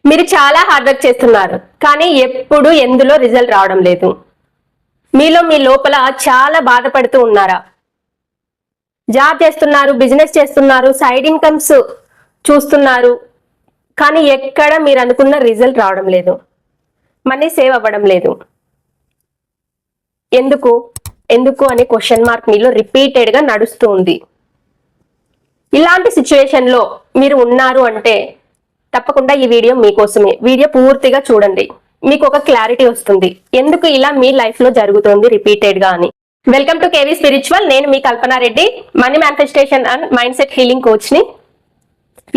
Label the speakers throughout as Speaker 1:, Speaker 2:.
Speaker 1: మీరు చాలా hard work చేస్తున్నారు, కానీ ఎప్పుడు ఎందులో రిజల్ట్ రావడం లేదు. మీలో మీ లోపల చాలా బాధపడుతూ ఉన్నారా? జాబ్ చేస్తున్నారు, బిజినెస్ చేస్తున్నారు, సైడ్ ఇన్కమ్స్ చూస్తున్నారు, కానీ ఎక్కడ మీరు అనుకున్న రిజల్ట్ రావడం లేదు. మనీ సేవ్ అవ్వడం లేదు. ఎందుకు ఎందుకు అనే క్వశ్చన్ మార్క్ మీలో రిపీటెడ్ గా నడుస్తూ ఉంది. ఇలాంటి సిచ్యువేషన్ లో మీరు ఉన్నారు అంటే తప్పకుండా ఈ వీడియో మీకోసమే. వీడియో పూర్తిగా చూడండి, మీకు ఒక క్లారిటీ వస్తుంది ఎందుకు ఇలా మీ లైఫ్ లో జరుగుతుంది రిపీటెడ్ గా అని. Welcome to KV spiritual. నేను మీ Kalpana Reddy, money manifestation and mindset healing coach ని.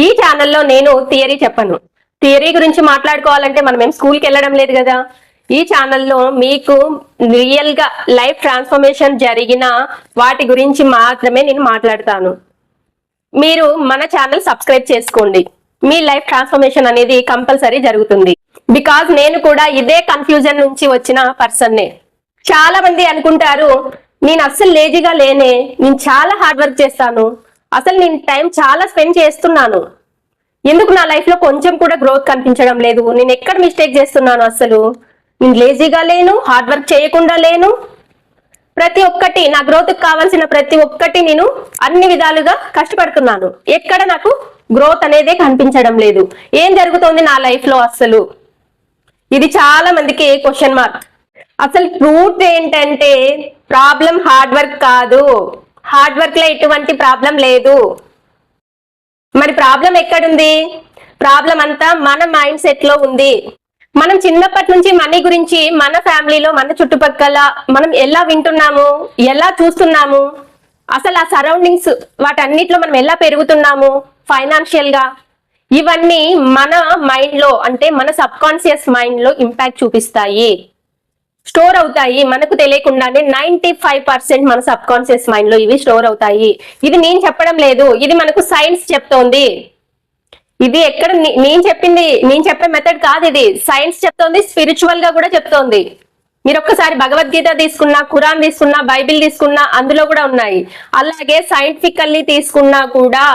Speaker 1: ఈ ఛానల్లో నేను థియరీ చెప్పను. థియరీ గురించి మాట్లాడుకోవాలంటే మనం ఏం స్కూల్కి వెళ్ళడం లేదు కదా. ఈ ఛానల్లో మీకు రియల్ గా లైఫ్ ట్రాన్స్ఫర్మేషన్ జరిగిన వాటి గురించి మాత్రమే నేను మాట్లాడతాను. మీరు మన ఛానల్ సబ్స్క్రైబ్ చేసుకోండి, మీ లైఫ్ ట్రాన్స్ఫర్మేషన్ అనేది కంపల్సరీ జరుగుతుంది. బికాజ్ నేను కూడా ఇదే కన్ఫ్యూజన్ నుంచి వచ్చిన పర్సన్నే. చాలా మంది అనుకుంటారు, నేను అస్సలు లేజీగా లేనే, నేను చాలా హార్డ్ వర్క్ చేస్తాను, అసలు నేను టైం చాలా స్పెండ్ చేస్తున్నాను, ఎందుకు నా లైఫ్ లో కొంచెం కూడా గ్రోత్ కనిపించడం లేదు, నేను ఎక్కడ మిస్టేక్ చేస్తున్నాను, అసలు నేను లేజీగా లేను, హార్డ్ వర్క్ చేయకుండా లేను, ప్రతి ఒక్కటి నా గ్రోత్ కావాల్సిన ప్రతి ఒక్కటి నేను అన్ని విధాలుగా కష్టపడుతున్నాను, ఎక్కడ నాకు గ్రోత్ అనేది కనిపించడం లేదు, ఏం జరుగుతోంది నా లైఫ్ లో అసలు? ఇది చాలా మందికి క్వశ్చన్ మార్క్. అసలు ట్రూత్ ఏంటంటే ప్రాబ్లం హార్డ్ వర్క్ కాదు, హార్డ్ వర్క్ లో ఎటువంటి ప్రాబ్లం లేదు. మరి ప్రాబ్లం ఎక్కడుంది? ప్రాబ్లం అంతా మన మైండ్ సెట్ లో ఉంది. మనం చిన్నప్పటి నుంచి మనీ గురించి మన ఫ్యామిలీలో, మన చుట్టుపక్కల మనం ఎలా వింటున్నాము, ఎలా చూస్తున్నాము, అసలు ఆ సరౌండింగ్స్ వాటన్నిటిలో మనం ఎలా పెరుగుతున్నాము ఫైనాన్షియల్ గా, ఇవన్నీ మన మైండ్ లో, అంటే మన సబ్ కాన్షియస్ మైండ్ లో ఇంపాక్ట్ చూపిస్తాయి, స్టోర్ అవుతాయి. మనకు తెలియకుండానే 95% మన సబ్ కాన్షియస్ మైండ్ లో ఇవి స్టోర్ అవుతాయి. ఇది నేను చెప్పడం లేదు, ఇది మనకు సైన్స్ చెప్తోంది. ఇది ఎక్కడ నేను చెప్పే మెథడ్ కాదు, ఇది సైన్స్ చెప్తోంది, స్పిరిచువల్ గా కూడా చెప్తోంది. మీరు ఒక్కసారి భగవద్గీత తీసుకున్నా, ఖురాన్ తీసుకున్నా, బైబిల్ తీసుకున్నా అందులో కూడా ఉన్నాయి. అలాగే సైంటిఫికల్లీ తీసుకున్నా కూడా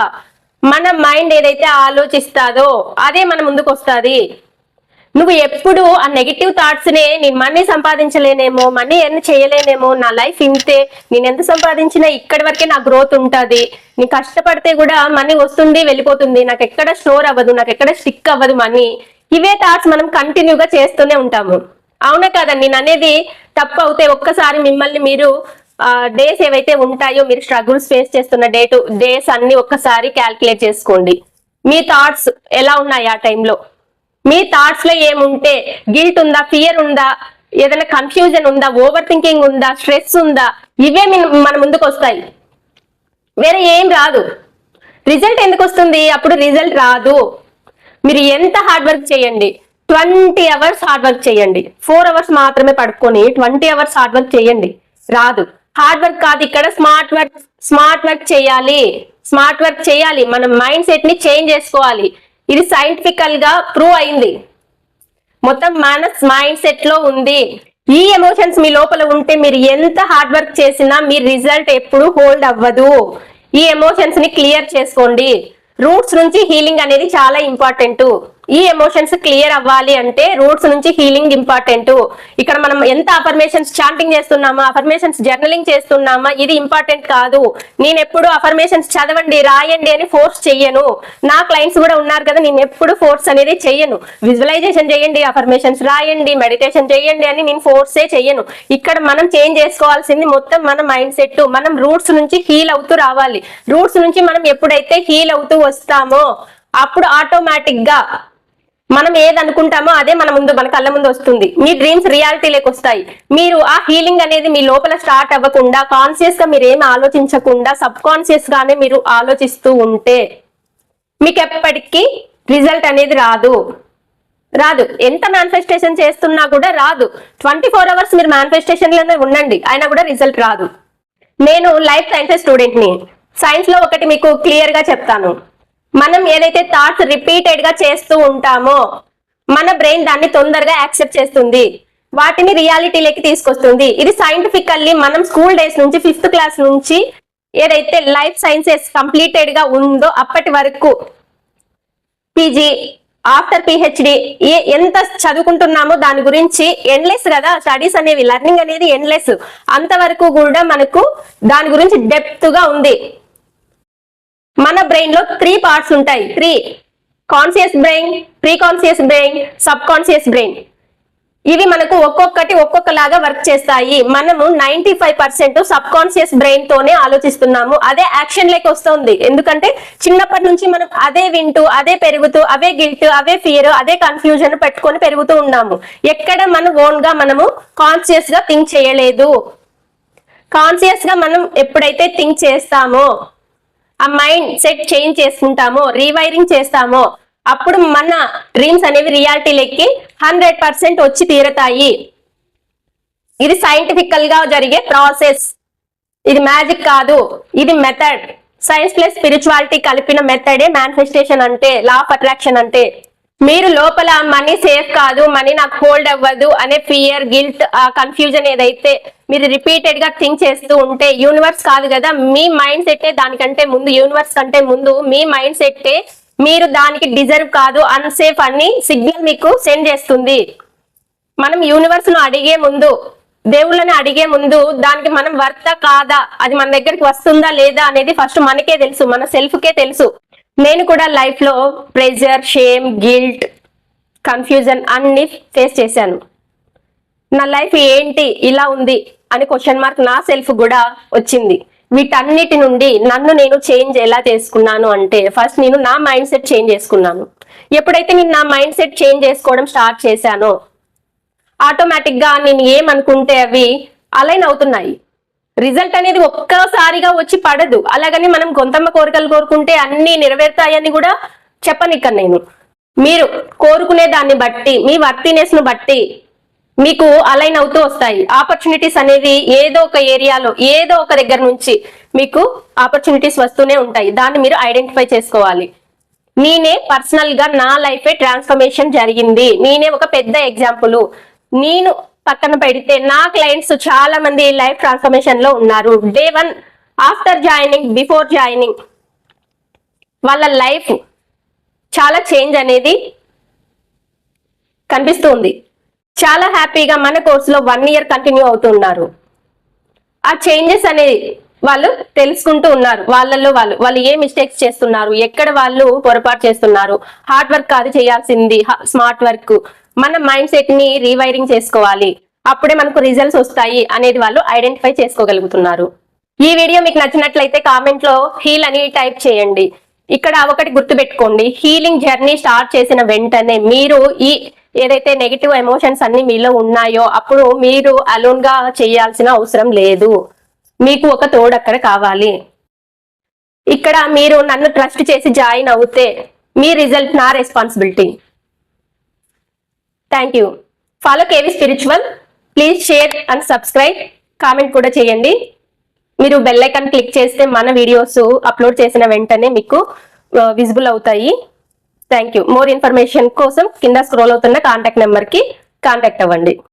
Speaker 1: మన మైండ్ ఏదైతే ఆలోచిస్తాదో అదే మన ముందుకు వస్తుంది. నువ్వు ఎప్పుడు ఆ నెగిటివ్ థాట్స్ నే, నేను మనీ సంపాదించలేనేమో, మనీ ఎన్ని చేయలేనేమో, నా లైఫ్ ఇంతే, నేను ఎంత సంపాదించినా ఇక్కడి వరకే నా గ్రోత్ ఉంటుంది, నీ కష్టపడితే కూడా మనీ వస్తుంది వెళ్ళిపోతుంది, నాకు ఎక్కడ స్టోర్ అవ్వదు, నాకు ఎక్కడ స్టిక్ అవ్వదు మనీ, ఇవే థాట్స్ మనం కంటిన్యూగా చేస్తూనే ఉంటాము. అవునా కదా? నేను అనేది తప్పు అవుతే ఒక్కసారి మిమ్మల్ని మీరు డేస్ ఏవైతే ఉంటాయో, మీరు స్ట్రగుల్స్ ఫేస్ చేస్తున్న డేస్ అన్ని ఒక్కసారి క్యాల్కులేట్ చేసుకోండి. మీ థాట్స్ ఎలా ఉన్నాయి ఆ టైంలో? మీ థాట్స్ లో ఏముంటే, గిల్ట్ ఉందా, ఫియర్ ఉందా, ఏదైనా కన్ఫ్యూజన్ ఉందా, ఓవర్ థింకింగ్ ఉందా, స్ట్రెస్ ఉందా, ఇవే మన ముందుకు వస్తాయి, వేరే ఏం రాదు. రిజల్ట్ ఎందుకు వస్తుంది? అప్పుడు రిజల్ట్ రాదు. మీరు ఎంత హార్డ్ వర్క్ చేయండి, 20 అవర్స్ హార్డ్ వర్క్ చేయండి, 4 అవర్స్ మాత్రమే పడుకొని 20 అవర్స్ హార్డ్ వర్క్ చేయండి, రాదు. హార్డ్ వర్క్ కాదు ఇక్కడ, స్మార్ట్ వర్క్ చేయాలి. స్మార్ట్ వర్క్ చేయాలి, మన మైండ్ సెట్ ని చేంజ్ చేసుకోవాలి. ఇది సైంటిఫికల్ గా ప్రూవ్ అయింది, మొత్తం మన మైండ్ సెట్ లో ఉంది. ఈ ఎమోషన్స్ మీ లోపల ఉంటే మీరు ఎంత హార్డ్ వర్క్ చేసినా మీ రిజల్ట్ ఎప్పుడు హోల్డ్ అవ్వదు. ఈ ఎమోషన్స్ ని క్లియర్ చేసుకోండి. రూట్స్ నుంచి హీలింగ్ అనేది చాలా ఇంపార్టెంట్. ఈ ఎమోషన్స్ క్లియర్ అవ్వాలి అంటే రూట్స్ నుంచి హీలింగ్ ఇంపార్టెంట్. ఇక్కడ మనం ఎంత అఫర్మేషన్స్ చాంటింగ్ చేస్తున్నామా, అఫర్మేషన్స్ జర్నలింగ్ చేస్తున్నామా, ఇది ఇంపార్టెంట్ కాదు. నేను ఎప్పుడు అఫర్మేషన్స్ చదవండి, రాయండి అని ఫోర్స్ చెయ్యను. నా క్లయింట్స్ కూడా ఉన్నారు కదా, నేను ఎప్పుడు ఫోర్స్ అనేది చెయ్యను. విజువలైజేషన్ చేయండి, అఫర్మేషన్స్ రాయండి, మెడిటేషన్ చేయండి అని నేను ఫోర్సే చెయ్యను. ఇక్కడ మనం చేంజ్ చేసుకోవాల్సింది మొత్తం మన మైండ్ సెట్. మనం రూట్స్ నుంచి హీల్ అవుతూ రావాలి. రూట్స్ నుంచి మనం ఎప్పుడైతే హీల్ అవుతూ వస్తామో అప్పుడు ఆటోమేటిక్ గా మనం ఏది అనుకుంటామో అదే మన కళ్ళ ముందు వస్తుంది. మీ డ్రీమ్స్ రియాలిటీలోకి వస్తాయి. మీరు ఆ హీలింగ్ అనేది మీ లోపల స్టార్ట్ అవ్వకుండా, కాన్షియస్ గా మీరు ఏమి ఆలోచించకుండా సబ్ కాన్షియస్ గానే మీరు ఆలోచిస్తూ ఉంటే మీకు ఎప్పటికీ రిజల్ట్ అనేది రాదు. ఎంత మేనిఫెస్టేషన్ చేస్తున్నా కూడా రాదు. 24 అవర్స్ మీరు మేనిఫెస్టేషన్ లోనే ఉండండి, అయినా కూడా రిజల్ట్ రాదు. నేను లైఫ్ సైన్సెస్ స్టూడెంట్ ని. సైన్స్ లో ఒకటి మీకు క్లియర్ గా చెప్తాను. మనం ఏదైతే థాట్స్ రిపీటెడ్ గా చేస్తూ ఉంటామో మన బ్రెయిన్ దాన్ని తొందరగా యాక్సెప్ట్ చేస్తుంది, వాటిని రియాలిటీలోకి తీసుకొస్తుంది. ఇది సైంటిఫికల్లీ మనం స్కూల్ డేస్ నుంచి 5th క్లాస్ నుంచి ఏదైతే లైఫ్ సైన్సెస్ కంప్లీటెడ్ గా ఉందో అప్పటి వరకు పీజీ ఆఫ్టర్ పిహెచ్డి ఎంత చదువుకుంటున్నామో దాని గురించి ఎండ్లెస్ కదా, స్టడీస్ అనేవి, లెర్నింగ్ అనేది ఎండ్లెస్. అంతవరకు కూడా మనకు దాని గురించి డెప్త్ గా ఉంది. మన బ్రెయిన్ లో 3 పార్ట్స్ ఉంటాయి. 3: conscious brain, pre conscious brain, sub conscious brain. ఇవి మనకు ఒక్కొక్కటి ఒక్కొక్కలాగా వర్క్ చేస్తాయి. మనము 95% సబ్ కాన్షియస్ బ్రెయిన్ తోనే ఆలోచిస్తున్నాము. అదే యాక్షన్ లేక వస్తుంది. ఎందుకంటే చిన్నప్పటి నుంచి మనం అదే వింటూ, అదే పెరుగుతూ, అవే గిల్ట్, అవే ఫియర్, అదే కన్ఫ్యూజన్ పెట్టుకొని పెరుగుతూ ఉన్నాము. ఎక్కడ మనం ఓన్ గా మనము కాన్షియస్ గా థింక్ చేయలేదు. కాన్షియస్ గా మనం ఎప్పుడైతే థింక్ చేస్తామో, ఆ మైండ్ సెట్ చేంజ్ చేసుకుంటామో, రీవైరింగ్ చేస్తామో, అప్పుడు మన డ్రీమ్స్ అనేవి రియాలిటీలోకి 100% వచ్చి తీరతాయి. ఇది సైంటిఫికల్ గా జరిగే ప్రాసెస్. ఇది మ్యాజిక్ కాదు, ఇది మెథడ్. సైన్స్ ప్లస్ స్పిరిచువాలిటీ కలిపిన మెథడే మేనిఫెస్టేషన్ అంటే, లా ఆఫ్ అట్రాక్షన్ అంటే. మీరు లోపల మనీ సేఫ్ కాదు, మనీ నాకు హోల్డ్ అవ్వదు అనే ఫియర్, గిల్ట్, ఆ కన్ఫ్యూజన్ ఏదైతే మీరు రిపీటెడ్ గా థింక్ చేస్తూ ఉంటే, యూనివర్స్ కాదు కదా, మీ మైండ్ సెట్టే దానికంటే ముందు, యూనివర్స్ కంటే ముందు మీ మైండ్ సెట్టే మీరు దానికి డిజర్వ్ కాదు, అన్సేఫ్ అని సిగ్నల్ మీకు సెండ్ చేస్తుంది. మనం యూనివర్స్ ను అడిగే ముందు, దేవుళ్ళని అడిగే ముందు, దానికి మనం వర్తా కాదా, అది మన దగ్గరికి వస్తుందా లేదా అనేది ఫస్ట్ మనకే తెలుసు, మన సెల్ఫ్ కే తెలుసు. నేను కూడా లైఫ్ లో ప్రెజర్, షేమ్, గిల్ట్, కన్ఫ్యూజన్ అన్ని ఫేస్ చేశాను. నా లైఫ్ ఏంటి ఇలా ఉంది అని క్వశ్చన్ మార్క్ నా సెల్ఫ్ కూడా వచ్చింది. వీటన్నిటి నుండి నన్ను నేను చేంజ్ ఎలా చేసుకున్నాను అంటే, ఫస్ట్ నేను నా మైండ్ సెట్ చేంజ్ చేసుకున్నాను. ఎప్పుడైతే నేను నా మైండ్ సెట్ చేంజ్ చేసుకోవడం స్టార్ట్ చేశానో, ఆటోమేటిక్ గా నేను ఏమనుకుంటే అవి అలైన్ అవుతున్నాయి. రిజల్ట్ అనేది ఒక్కసారిగా వచ్చి పడదు. అలాగని మనం కొంతమ్మ కోరికలు కోరుకుంటే అన్ని నెరవేరుతాయని కూడా చెప్పనిక నేను. మీరు కోరుకునే దాన్ని బట్టి, మీ వర్తినెస్ ను బట్టి మీకు అలైన్ అవుతూ వస్తాయి. ఆపర్చునిటీస్ అనేది ఏదో ఒక ఏరియాలో, ఏదో ఒక దగ్గర నుంచి మీకు ఆపర్చునిటీస్ వస్తూనే ఉంటాయి. దాన్ని మీరు ఐడెంటిఫై చేసుకోవాలి. నేనే పర్సనల్ గా నా లైఫే ట్రాన్స్ఫర్మేషన్ జరిగింది. నేనే ఒక పెద్ద ఎగ్జాంపుల్. నేను పక్కన పెడితే నా క్లయింట్స్ చాలా మంది లైఫ్ ట్రాన్స్ఫర్మేషన్ లో ఉన్నారు. Day 1 after joining, before joining వాళ్ళ లైఫ్ చాలా చేంజ్ అనేది కనిపిస్తుంది. చాలా హ్యాపీగా మన కోర్సులో 1 ఇయర్ కంటిన్యూ అవుతున్నారు. ఆ చేంజెస్ అనేది వాళ్ళు తెలుసుకుంటూ ఉన్నారు. వాళ్ళలో వాళ్ళు ఏ మిస్టేక్స్ చేస్తున్నారు, ఎక్కడ వాళ్ళు పొరపాటు చేస్తున్నారు. హార్డ్ వర్క్ కాదు చేయాల్సింది, స్మార్ట్ వర్క్. మన మైండ్ సెట్ ని రీవైరింగ్ చేసుకోవాలి. అప్పుడే మనకు రిజల్ట్స్ వస్తాయి అనేది వాళ్ళు ఐడెంటిఫై చేసుకోగలుగుతున్నారు. ఈ వీడియో మీకు నచ్చినట్లయితే కామెంట్ లో హీల్ అని టైప్ చేయండి. ఇక్కడ ఒకటి గుర్తుపెట్టుకోండి, హీలింగ్ జర్నీ స్టార్ట్ చేసిన వెంటనే మీరు ఈ ఏదైతే నెగిటివ్ ఎమోషన్స్ అన్ని మీలో ఉన్నాయో, అప్పుడు మీరు అలోన్ గా చేయాల్సిన అవసరం లేదు. మీకు ఒక తోడు అక్కడ కావాలి. ఇక్కడ మీరు నన్ను ట్రస్ట్ చేసి జాయిన్ అవుతే మీ రిజల్ట్ నా responsibility. Thank you. Follow KV spiritual. Please share and subscribe. Comment కూడా చేయండి. మీరు బెల్ ఐకాన్ క్లిక్ చేస్తే మన వీడియోస్ అప్లోడ్ చేసిన వెంటనే మీకు విజిబుల్ అవుతాయి. Thank you. మోర్ ఇన్ఫర్మేషన్ కోసం కింద స్క్రోల్ అవుతున్న కాంటాక్ట్ నెంబర్ కి కాంటాక్ట్ అవ్వండి.